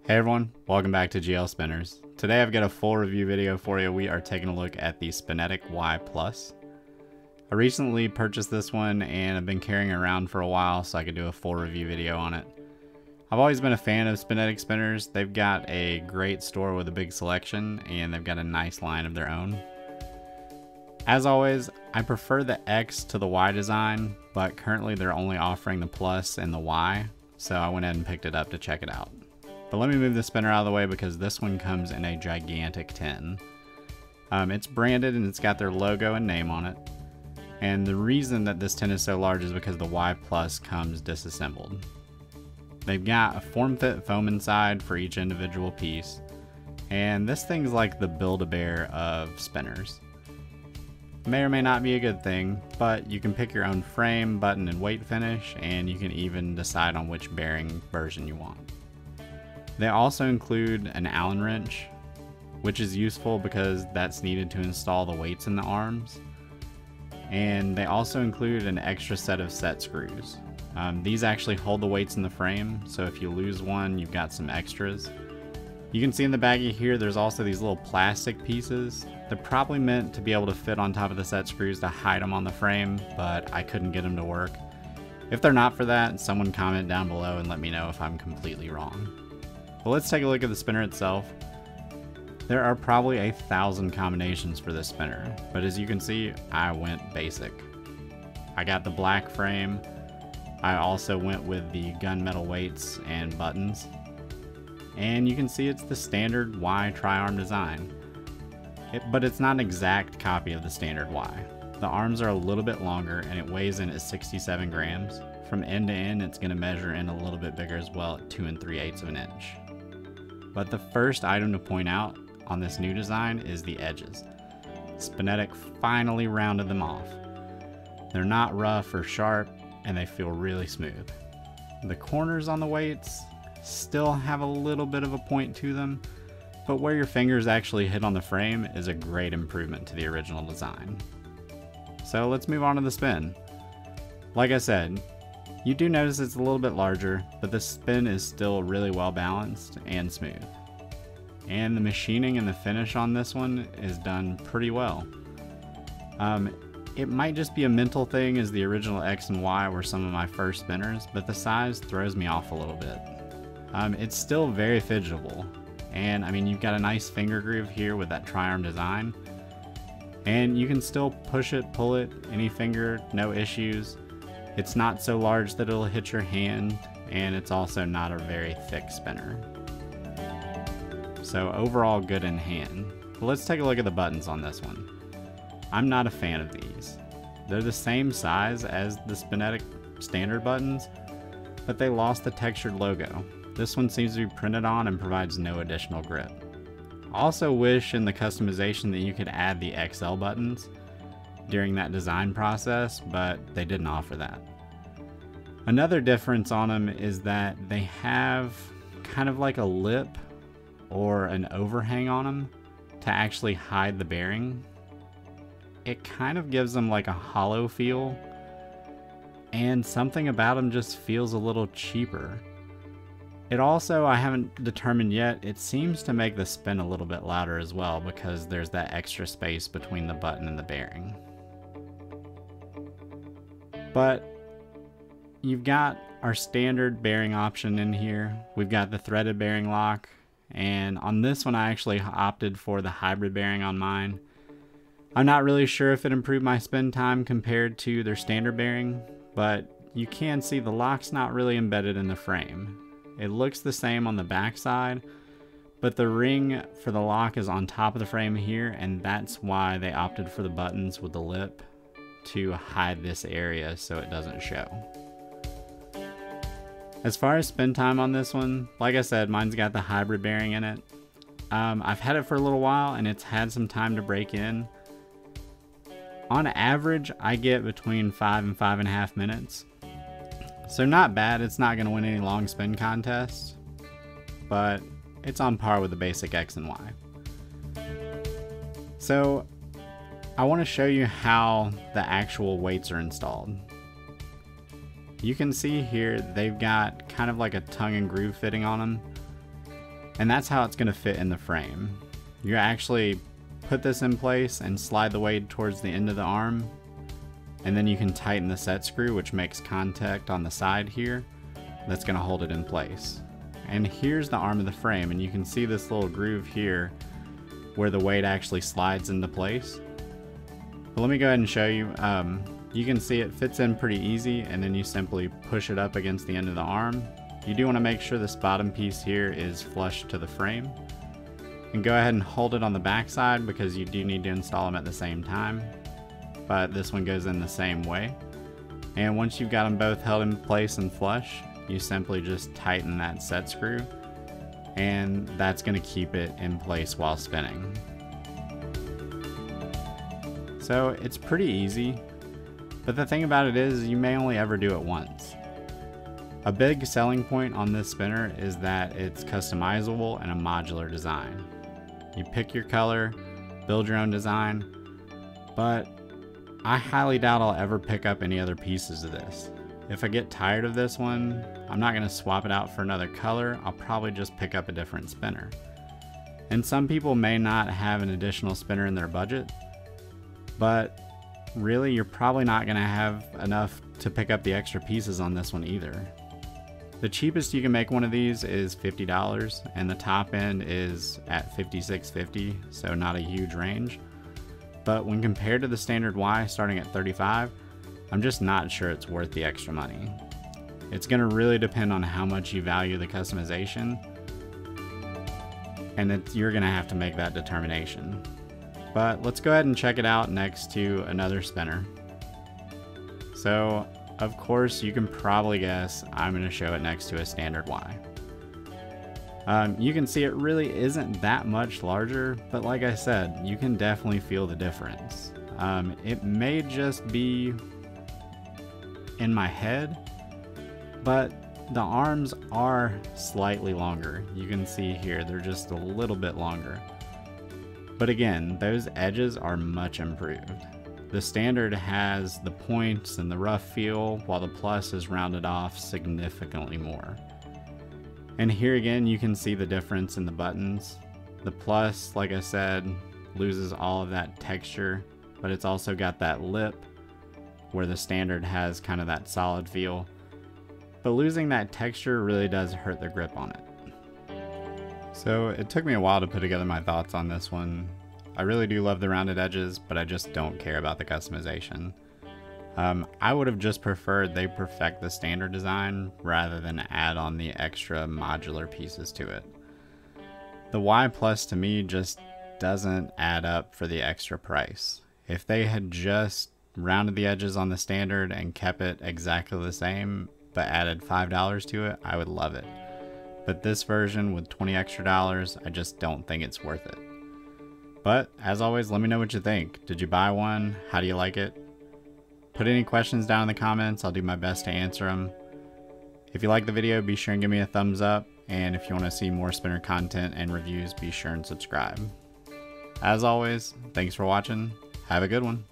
Hey everyone, welcome back to GL Spinners. Today I've got a full review video for you. We are taking a look at the Spinetic Y+. I recently purchased this one and I've been carrying it around for a while so I could do a full review video on it. I've always been a fan of Spinetic Spinners. They've got a great store with a big selection and they've got a nice line of their own. As always, I prefer the X to the Y design, but currently they're only offering the Plus and the Y, so I went ahead and picked it up to check it out. But let me move the spinner out of the way because this one comes in a gigantic tin. It's branded and it's got their logo and name on it. And the reason that this tin is so large is because the Y Plus comes disassembled. They've got a form-fit foam inside for each individual piece. And this thing's like the Build-A-Bear of spinners. May or may not be a good thing, but you can pick your own frame, button, and weight finish, and you can even decide on which bearing version you want. They also include an Allen wrench, which is useful because that's needed to install the weights in the arms. And they also include an extra set of set screws. These actually hold the weights in the frame, so if you lose one, you've got some extras. You can see in the baggie here, there's also these little plastic pieces. They're probably meant to be able to fit on top of the set screws to hide them on the frame, but I couldn't get them to work. If they're not for that, someone comment down below and let me know if I'm completely wrong. But let's take a look at the spinner itself. There are probably 1,000 combinations for this spinner, but as you can see, I went basic. I got the black frame. I also went with the gunmetal weights and buttons. And you can see it's the standard Y tri-arm design. But it's not an exact copy of the standard Y. The arms are a little bit longer and it weighs in at 67 grams. From end to end, it's going to measure in a little bit bigger as well at 2 3/8 of an inch. But the first item to point out on this new design is the edges. Spinetic finally rounded them off. They're not rough or sharp and they feel really smooth. The corners on the weights still have a little bit of a point to them, but where your fingers actually hit on the frame is a great improvement to the original design. So let's move on to the spin. Like I said, you do notice it's a little bit larger, but the spin is still really well balanced and smooth. And the machining and the finish on this one is done pretty well. It might just be a mental thing as the original X and Y were some of my first spinners, but the size throws me off a little bit. It's still very fidgetable. And I mean, you've got a nice finger groove here with that tri-arm design. And you can still push it, pull it, any finger, no issues. It's not so large that it'll hit your hand, and it's also not a very thick spinner. So overall good in hand. But let's take a look at the buttons on this one. I'm not a fan of these. They're the same size as the Spinetic standard buttons, but they lost the textured logo. This one seems to be printed on and provides no additional grip. I also wish in the customization that you could add the XL buttons during that design process, but they didn't offer that. Another difference on them is that they have kind of like a lip or an overhang on them to actually hide the bearing. It kind of gives them like a hollow feel, and something about them just feels a little cheaper. It also, I haven't determined yet, it seems to make the spin a little bit louder as well because there's that extra space between the button and the bearing. But you've got our standard bearing option in here. We've got the threaded bearing lock, and on this one I actually opted for the hybrid bearing on mine. I'm not really sure if it improved my spin time compared to their standard bearing, but you can see the lock's not really embedded in the frame. It looks the same on the back side, but the ring for the lock is on top of the frame here, and that's why they opted for the buttons with the lip to hide this area so it doesn't show. As far as spin time on this one, like I said, mine's got the hybrid bearing in it. I've had it for a little while and it's had some time to break in. On average, I get between 5 and 5.5 minutes. So not bad. It's not going to win any long spin contests, but it's on par with the basic X and Y. So I want to show you how the actual weights are installed. You can see here they've got kind of like a tongue and groove fitting on them. And that's how it's going to fit in the frame. You actually put this in place and slide the weight towards the end of the arm, and then you can tighten the set screw, which makes contact on the side here. That's going to hold it in place. And here's the arm of the frame, and you can see this little groove here where the weight actually slides into place. But let me go ahead and show you. You can see it fits in pretty easy, and then you simply push it up against the end of the arm. You do want to make sure this bottom piece here is flush to the frame. And go ahead and hold it on the back side because you do need to install them at the same time. But this one goes in the same way. And once you've got them both held in place and flush, you simply just tighten that set screw, and that's going to keep it in place while spinning. So it's pretty easy, but the thing about it is you may only ever do it once. A big selling point on this spinner is that it's customizable and a modular design. You pick your color, build your own design, but I highly doubt I'll ever pick up any other pieces of this. If I get tired of this one, I'm not going to swap it out for another color. I'll probably just pick up a different spinner. And some people may not have an additional spinner in their budget, but really you're probably not going to have enough to pick up the extra pieces on this one either. The cheapest you can make one of these is $50, and the top end is at $56.50, so not a huge range. But when compared to the standard Y starting at $35, I'm just not sure it's worth the extra money. It's going to really depend on how much you value the customization, and you're going to have to make that determination. But let's go ahead and check it out next to another spinner. So, of course, you can probably guess I'm going to show it next to a standard Y. You can see it really isn't that much larger, but like I said, you can definitely feel the difference. It may just be in my head, but the arms are slightly longer. You can see here, they're just a little bit longer. But again, those edges are much improved. The standard has the points and the rough feel, while the plus is rounded off significantly more. And here again, you can see the difference in the buttons. The plus, like I said, loses all of that texture, but it's also got that lip where the standard has kind of that solid feel. But losing that texture really does hurt the grip on it. So it took me a while to put together my thoughts on this one. I really do love the rounded edges, but I just don't care about the customization. I would have just preferred they perfect the standard design rather than add on the extra modular pieces to it. The Y Plus to me just doesn't add up for the extra price. If they had just rounded the edges on the standard and kept it exactly the same, but added $5 to it, I would love it. But this version with $20 extra, I just don't think it's worth it. But as always, let me know what you think. Did you buy one? How do you like it? Put any questions down in the comments. I'll do my best to answer them. If you like the video, be sure and give me a thumbs up. And if you want to see more spinner content and reviews, be sure and subscribe. As always, thanks for watching. Have a good one.